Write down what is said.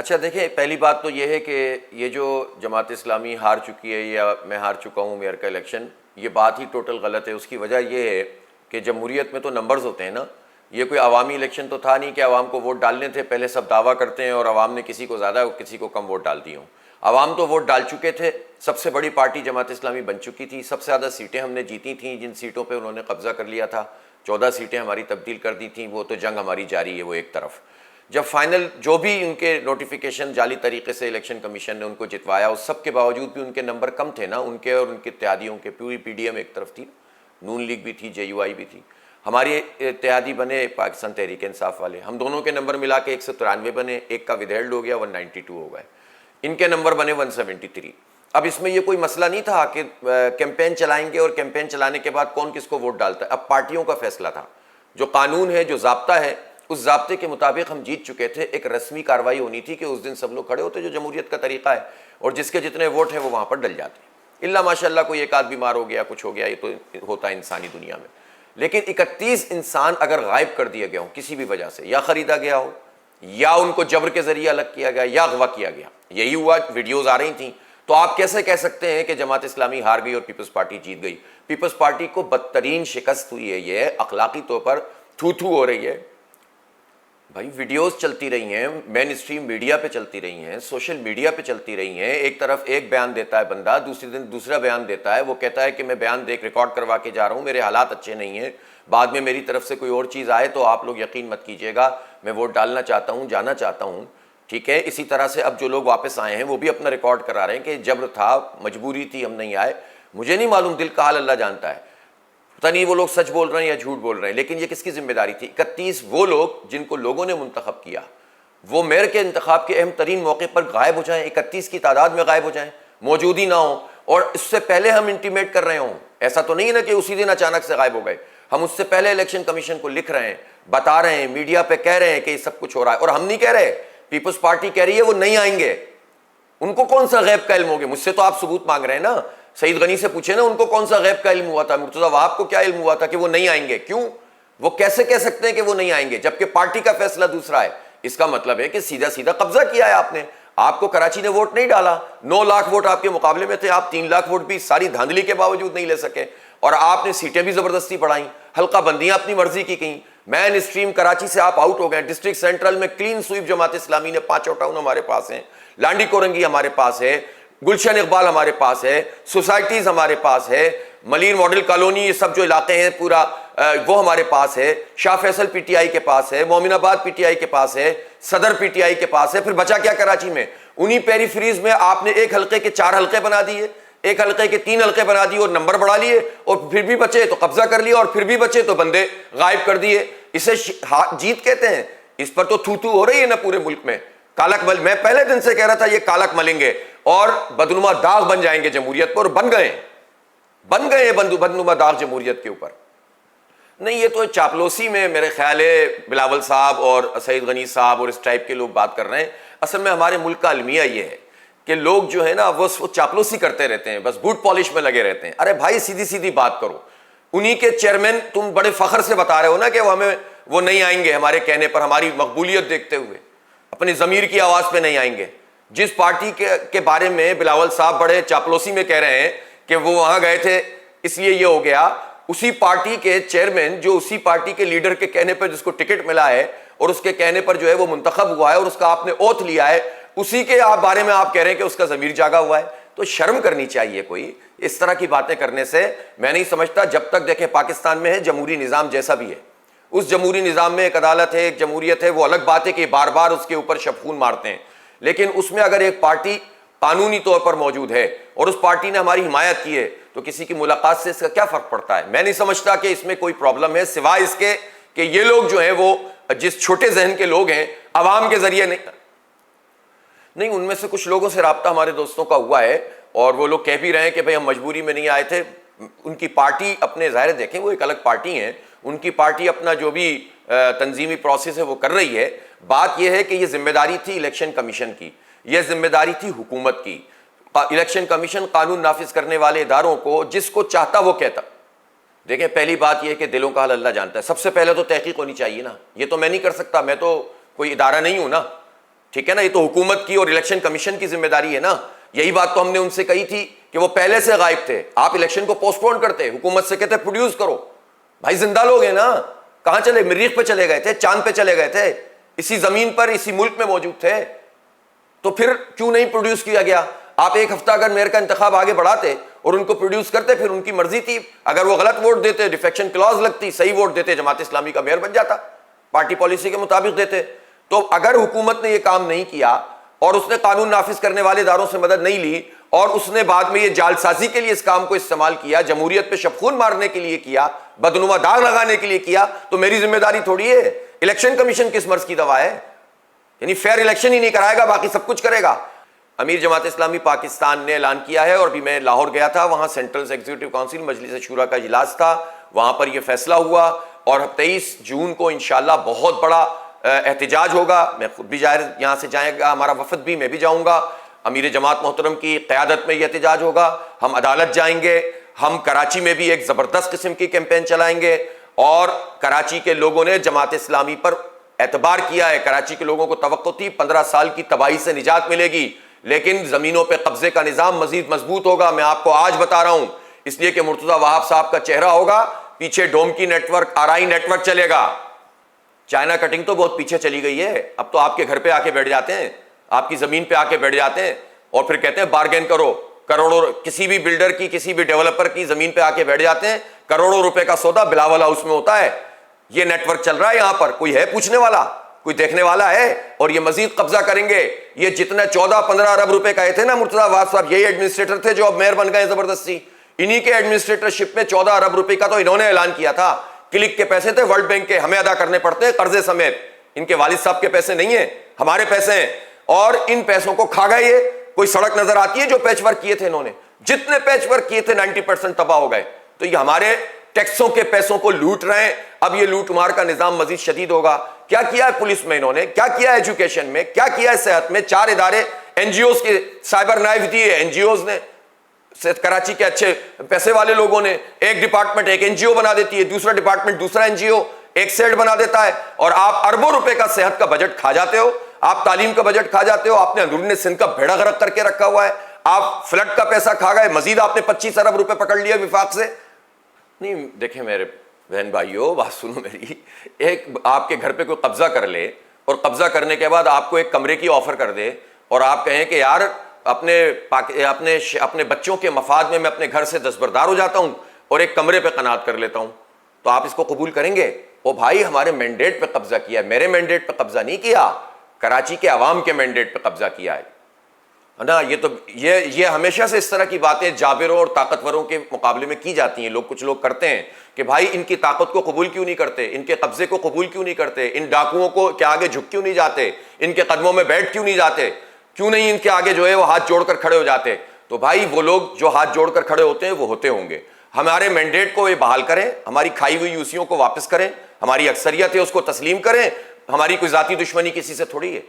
اچھا دیکھیں، پہلی بات تو یہ ہے کہ یہ جو جماعت اسلامی ہار چکی ہے یا میں ہار چکا ہوں میئر کا الیکشن، یہ بات ہی ٹوٹل غلط ہے۔ اس کی وجہ یہ ہے کہ جمہوریت میں تو نمبرز ہوتے ہیں نا، یہ کوئی عوامی الیکشن تو تھا نہیں کہ عوام کو ووٹ ڈالنے تھے، پہلے سب دعویٰ کرتے ہیں اور عوام نے کسی کو زیادہ کسی کو کم ووٹ ڈال دی ہوں۔ عوام تو ووٹ ڈال چکے تھے، سب سے بڑی پارٹی جماعت اسلامی بن چکی تھی، سب سے زیادہ سیٹیں ہم نے جیتی تھیں، جن سیٹوں پہ انہوں نے قبضہ کر لیا تھا 14 سیٹیں ہماری تبدیل کر دی تھیں، وہ تو جنگ ہماری جاری ہے وہ ایک طرف۔ جب فائنل جو بھی ان کے نوٹیفیکیشن جعلی طریقے سے الیکشن کمیشن نے ان کو جتوایا، اس سب کے باوجود بھی ان کے نمبر کم تھے نا، ان کے اور ان کے اتحادیوں کے، پوری پی ڈی ایم ایک طرف تھی، نون لیگ بھی تھی، جے یو آئی بھی تھی، ہمارے اتحادی بنے پاکستان تحریک انصاف والے، ہم دونوں کے نمبر ملا کے 193 بنے، ایک کا ودہیلڈ ہو گیا 192 ہو گئے، ان کے نمبر بنے 173۔ اب اس میں یہ کوئی مسئلہ نہیں تھا کہ کیمپین چلائیں گے اور کیمپین چلانے کے بعد کون کس کو ووٹ ڈالتا ہے، اب پارٹیوں کا فیصلہ تھا۔ جو قانون ہے، جو ضابطہ ہے، اس ضابطے کے مطابق ہم جیت چکے تھے، ایک رسمی کارروائی ہونی تھی کہ اس دن سب لوگ کھڑے ہوتے، جو جمہوریت کا طریقہ ہے، اور جس کے جتنے ووٹ ہیں وہ وہاں پر ڈل جاتے، الا ماشاء اللہ کوئی ایک آدھ بیمار ہو گیا، کچھ ہو گیا، یہ تو ہوتا ہے انسانی دنیا میں۔ لیکن 31 انسان اگر غائب کر دیا گیا ہو کسی بھی وجہ سے، یا خریدا گیا ہو، یا ان کو جبر کے ذریعے الگ کیا گیا، یا اغوا کیا گیا، یہی ہوا، ویڈیوز آ رہی تھیں، تو آپ کیسے کہہ سکتے ہیں کہ جماعت اسلامی ہار گئی اور پیپلز پارٹی جیت گئی؟ پیپلز پارٹی کو بدترین شکست ہوئی ہے، یہ اخلاقی طور پر تھو تھو ہو رہی ہے۔ بھائی ویڈیوز چلتی رہی ہیں، مین اسٹریم میڈیا پہ چلتی رہی ہیں، سوشل میڈیا پہ چلتی رہی ہیں، ایک طرف ایک بیان دیتا ہے بندہ، دوسری دن دوسرا بیان دیتا ہے، وہ کہتا ہے کہ میں بیان ریکارڈ کروا کے جا رہا ہوں، میرے حالات اچھے نہیں ہیں، بعد میں میری طرف سے کوئی اور چیز آئے تو آپ لوگ یقین مت کیجیے گا، میں ووٹ ڈالنا چاہتا ہوں، جانا چاہتا ہوں، ٹھیک ہے۔ اسی طرح سے اب جو لوگ واپس آئے ہیں وہ بھی اپنا ریکارڈ کرا رہے ہیں کہ جبر تھا، مجبوری تھی، ہم نہیں آئے۔ مجھے نہیں معلوم، دل کا حال اللہ جانتا ہے، پتہ نہیں وہ لوگ سچ بول رہے ہیں یا جھوٹ بول رہے ہیں، لیکن یہ کس کی ذمہ داری تھی؟ 31 وہ لوگ جن کو لوگوں نے منتخب کیا، وہ میئر کے انتخاب کے اہم ترین موقع پر غائب ہو جائیں، 31 کی تعداد میں غائب ہو جائیں، موجود ہی نہ ہوں، اور اس سے پہلے ہم انٹیمیٹ کر رہے ہوں۔ ایسا تو نہیں ہے نا کہ اسی دن اچانک سے غائب ہو گئے، ہم اس سے پہلے الیکشن کمیشن کو لکھ رہے ہیں، بتا رہے ہیں، میڈیا پہ کہہ رہے ہیں کہ یہ سب کچھ ہو رہا ہے، اور ہم نہیں کہہ رہے، پیپلز پارٹی کہہ رہی ہے وہ نہیں آئیں گے۔ ان کو کون سا غیب کا علم ہو گیا؟ مجھ سے تو آپ ثبوت مانگ رہے ہیں نا، سعید غنی سے پوچھیں نا ان کو کون سا غیب کا علم ہوا تھا، مرتضیٰ وہاب کو کیا علم ہوا تھا کہ وہ نہیں آئیں گے؟ کیوں؟ وہ کیسے کہہ سکتے ہیں کہ وہ نہیں آئیں گے جبکہ پارٹی کا فیصلہ دوسرا ہے؟ اس کا مطلب ہے کہ سیدھا سیدھا قبضہ کیا ہے آپ نے، آپ کو کراچی نے ووٹ نہیں ڈالا، 9 لاکھ ووٹ آپ کے مقابلے میں تھے، آپ 3 لاکھ ووٹ بھی ساری دھاندلی کے باوجود نہیں لے سکے، اور آپ نے سیٹیں بھی زبردستی بڑھائیں، حلقہ بندیاں اپنی مرضی کی کیں، مین اسٹریم کراچی سے آپ آؤٹ ہو گئے، ڈسٹرکٹ سینٹرل میں کلین سویپ جماعت اسلامی نے 5 ٹاؤن ہمارے پاس ہیں، لانڈی کورنگی ہمارے پاس ہے، گلشن اقبال ہمارے پاس ہے، سوسائٹیز ہمارے پاس ہے، ملیر ماڈل کالونی، یہ سب جو علاقے ہیں پورا وہ ہمارے پاس ہے، شاہ فیصل پی ٹی آئی کے پاس ہے، مومن آباد پی ٹی آئی کے پاس ہے، صدر پی ٹی آئی کے پاس ہے، پھر بچا کیا کراچی میں؟ انہی پیری فریز میں آپ نے ایک حلقے کے 4 حلقے بنا دیے، ایک حلقے کے 3 حلقے بنا دیے اور نمبر بڑھا لیے، اور پھر بھی بچے تو قبضہ کر لیا، اور پھر بھی بچے تو بندے غائب کر دیے۔ اسے جیت کہتے ہیں؟ اس پر تو تھو تھو ہو رہی ہے نا پورے ملک میں، کالک مل، میں پہلے دن سے کہہ رہا تھا یہ کالک ملیں گے اور بدنما داغ بن جائیں گے جمہوریت پر، اور بن گئے بدنما داغ جمہوریت کے اوپر۔ نہیں، یہ تو چاپلوسی میں میرے خیال ہے بلاول صاحب اور سعید غنی صاحب اور اس ٹائپ کے لوگ بات کر رہے ہیں۔ اصل میں ہمارے ملک کا المیہ یہ ہے کہ لوگ جو ہے نا وہ چاپلوسی کرتے رہتے ہیں، بس بوٹ پالش میں لگے رہتے ہیں۔ ارے بھائی سیدھی سیدھی بات کرو، انہی کے چیئرمین تم بڑے فخر سے بتا رہے ہو نا کہ وہ نہیں آئیں گے ہمارے کہنے پر، ہماری مقبولیت دیکھتے ہوئے، اپنی ضمیر کی آواز پہ نہیں آئیں گے۔ جس پارٹی کے بارے میں بلاول صاحب بڑے چاپلوسی میں کہہ رہے ہیں کہ وہ وہاں گئے تھے اس لیے یہ ہو گیا، اسی پارٹی کے چیئرمین جو اسی پارٹی کے لیڈر کے کہنے پر جس کو ٹکٹ ملا ہے اور اس کے کہنے پر جو ہے وہ منتخب ہوا ہے اور اس کا آپ نے اوتھ لیا ہے، اسی کے بارے میں آپ کہہ رہے ہیں کہ اس کا ضمیر جاگا ہوا ہے، تو شرم کرنی چاہیے کوئی اس طرح کی باتیں کرنے سے۔ میں نہیں سمجھتا، جب تک دیکھیں پاکستان میں ہے جمہوری نظام جیسا بھی ہے، اس جمہوری نظام میں ایک عدالت ہے، ایک جمہوریت ہے، وہ الگ بات ہے کہ بار بار اس کے اوپر شبخون مارتے ہیں، لیکن اس میں اگر ایک پارٹی قانونی طور پر موجود ہے اور اس پارٹی نے ہماری حمایت کی ہے تو کسی کی ملاقات سے اس کا کیا فرق پڑتا ہے؟ میں نہیں سمجھتا کہ اس میں کوئی پرابلم ہے، سوائے اس کے کہ یہ لوگ جو ہیں وہ جس چھوٹے ذہن کے لوگ ہیں، عوام کے ذریعے نہیں، ان میں سے کچھ لوگوں سے رابطہ ہمارے دوستوں کا ہوا ہے اور وہ لوگ کہہ بھی رہے ہیں کہ بھئی ہم مجبوری میں نہیں آئے تھے۔ ان کی پارٹی اپنے ظاہر دیکھیں، وہ ایک الگ پارٹی ہیں، ان کی پارٹی اپنا جو بھی تنظیمی پروسیس ہے وہ کر رہی ہے۔ بات یہ ہے کہ یہ ذمہ داری تھی الیکشن کمیشن کی، یہ ذمہ داری تھی حکومت کی۔ الیکشن کمیشن قانون نافذ کرنے والے اداروں کو جس کو چاہتا وہ کہتا۔ دیکھیں پہلی بات یہ ہے کہ دلوں کا حال اللہ جانتا ہے، سب سے پہلے تو تحقیق ہونی چاہیے نا، یہ تو میں نہیں کر سکتا، میں تو کوئی ادارہ نہیں ہوں نا، ٹھیک ہے نا, یہ تو حکومت کی اور الیکشن کمیشن کی ذمہ داری ہے نا. یہی بات تو ہم نے ان سے کہی تھی کہ وہ پہلے سے غائب تھے, آپ الیکشن کو پوسٹ پون کرتے, حکومت سے کہتے پروڈیوس کرو. بھائی زندہ لوگ ہیں نا, کہاں چلے, مریخ پہ چلے گئے تھے, چاند پہ چلے گئے تھے, اسی زمین پر اسی ملک میں موجود تھے, تو پھر کیوں نہیں پروڈیوس کیا گیا؟ آپ ایک ہفتہ اگر میئر کا انتخاب آگے بڑھاتے اور ان کو پروڈیوس کرتے, پھر ان کی مرضی تھی, اگر وہ غلط ووٹ دیتے, ڈیفیکشن کلاز لگتی, صحیح ووٹ دیتے, جماعت اسلامی کا میئر بن جاتا, پارٹی پالیسی کے مطابق دیتے. تو اگر حکومت نے یہ کام نہیں کیا اور اس نے قانون نافذ کرنے والے اداروں سے مدد نہیں لی اور اس نے بعد میں یہ جال سازی کے لیے اس کام کو استعمال کیا, جمہوریت پہ شبخون مارنے کے لیے کیا, بدنما داغ لگانے کے لیے کیا, تو میری ذمہ داری تھوڑی ہے. الیکشن کمیشن کس مرض کی دوا ہے؟ یعنی فیئر الیکشن ہی نہیں کرائے گا, باقی سب کچھ کرے گا. امیر جماعت اسلامی پاکستان نے اعلان کیا ہے, اور بھی میں لاہور گیا تھا, وہاں سینٹرل ایگزیکٹو کونسل مجلس شورا کا اجلاس تھا, وہاں پر یہ فیصلہ ہوا, اور 23 جون کو انشاءاللہ بہت بڑا احتجاج ہوگا. میں خود بھی یہاں سے جائے گا, ہمارا وفد بھی, میں بھی جاؤں گا. امیر جماعت محترم کی قیادت میں یہ احتجاج ہوگا. ہم عدالت جائیں گے, ہم کراچی میں بھی ایک زبردست قسم کی کیمپین چلائیں گے, اور کراچی کے لوگوں نے جماعت اسلامی پر اعتبار کیا ہے. کراچی کے لوگوں کو توقع تھی 15 سال کی تباہی سے نجات ملے گی, لیکن زمینوں پہ قبضے کا نظام مزید مضبوط ہوگا. میں آپ کو آج بتا رہا ہوں, اس لیے کہ مرتضی وہاب صاحب کا چہرہ ہوگا, پیچھے ڈوم کی نیٹ ورک, آرائی نیٹ ورک چلے گا. چائنا کٹنگ تو بہت پیچھے چلی گئی ہے, اب تو آپ کے گھر پہ آ کے بیٹھ جاتے ہیں, آپ کی زمین پہ آ کے بیٹھ جاتے ہیں, اور پھر کہتے ہیں بارگین کرو. کروڑوں, کسی بھی بلڈر کی, کسی بھی ڈیولپر کی زمین پہ آ کے بیٹھ جاتے ہیں, کروڑوں روپے کا سودا بلاول ہاؤس میں ہوتا ہے. یہ نیٹ ورک چل رہا ہے یہاں پر, کوئی ہے پوچھنے والا, کوئی دیکھنے والا ہے؟ اور یہ مزید قبضہ کریں گے. یہ جتنے 14-15 ارب روپے کا تھے نا مرتضی وہاب صاحب, یہی ایڈمنسٹریٹر تھے جو اب میئر بن گئے زبردستی. انہی کے ایڈمنسٹریٹرشپ میں 14 ارب روپے کا تو انہوں نے اعلان کیا تھا. کلک کے پیسے تھے ورلڈ بینک کے, ہمیں ادا کرنے پڑتے ہیں قرضے سمیت. ان کے والد صاحب کے پیسے نہیں ہیں, ہمارے پیسے ہیں, اور ان پیسوں کو کھا گئے. یہ کوئی سڑک نظر آتی ہے جو پیچ ورک کیے تھے انہوں نے؟ جتنے پیچ ورک کیے تھے 90% تباہ ہو گئے. تو یہ ہمارے ٹیکسوں کے پیسوں کو لوٹ رہے ہیں. اب یہ لوٹ مار کا نظام مزید شدید ہوگا. کیا کیا ہے پولیس میں انہوں نے, کیا کیا ہے ایجوکیشن میں, کیا کیا ہے صحت میں؟ 4 ادارے این جی اوز کے سائبر نائف دیے این جی اوز نے, کراچی کے اچھے پیسے والے لوگوں نے. ایک ڈپارٹمنٹ ایک این جی او بنا دیتی ہے, دوسرا ڈپارٹمنٹ دوسرا این جی او, ایک سیٹ بنا دیتا ہے, اور آپ اربوں روپے کا صحت کا بجٹ کھا جاتے ہو, آپ تعلیم کا بجٹ کھا جاتے ہو. آپ نے اندرون سندھ کا بھیڑا غرق کر کے رکھا ہوا ہے, آپ فلڈ کا پیسہ کھا گئے, مزید آپ نے 25 ارب روپے پکڑ لیا وفاق سے. نہیں دیکھیں میرے بہن بھائیو, بات سنو میری. ایک آپ کے گھر پہ کوئی قبضہ کر لے, اور قبضہ کرنے کے بعد آپ کو ایک کمرے کی آفر کر دے, اور آپ کہیں کہ یار اپنے بچوں کے مفاد میں اپنے گھر سے دستبردار ہو جاتا ہوں اور ایک کمرے پہ قناعت کر لیتا ہوں, تو آپ اس کو قبول کریں گے؟ او بھائی, ہمارے مینڈیٹ پہ قبضہ کیا ہے, میرے مینڈیٹ پہ قبضہ نہیں کیا, کراچی کے عوام کے مینڈیٹ پہ قبضہ کیا ہے نا. یہ تو یہ ہمیشہ سے اس طرح کی باتیں جابروں اور طاقتوروں کے مقابلے میں کی جاتی ہیں. کچھ لوگ کرتے ہیں کہ بھائی ان کی طاقت کو قبول کیوں نہیں کرتے, ان کے قبضے کو قبول کیوں نہیں کرتے, ان ڈاکوؤں کو کے آگے جھک کیوں نہیں جاتے, ان کے قدموں میں بیٹھ کیوں نہیں جاتے, کیوں نہیں ان کے آگے جو ہے وہ ہاتھ جوڑ کر کھڑے ہو جاتے. تو بھائی وہ لوگ جو ہاتھ جوڑ کر کھڑے ہوتے ہیں وہ ہوتے ہوں گے. ہمارے مینڈیٹ کو یہ بحال کریں, ہماری کھائی ہوئی یوسیوں کو واپس کریں, ہماری اکثریت ہے اس کو تسلیم کریں. ہماری کوئی ذاتی دشمنی کسی سے تھوڑی ہے.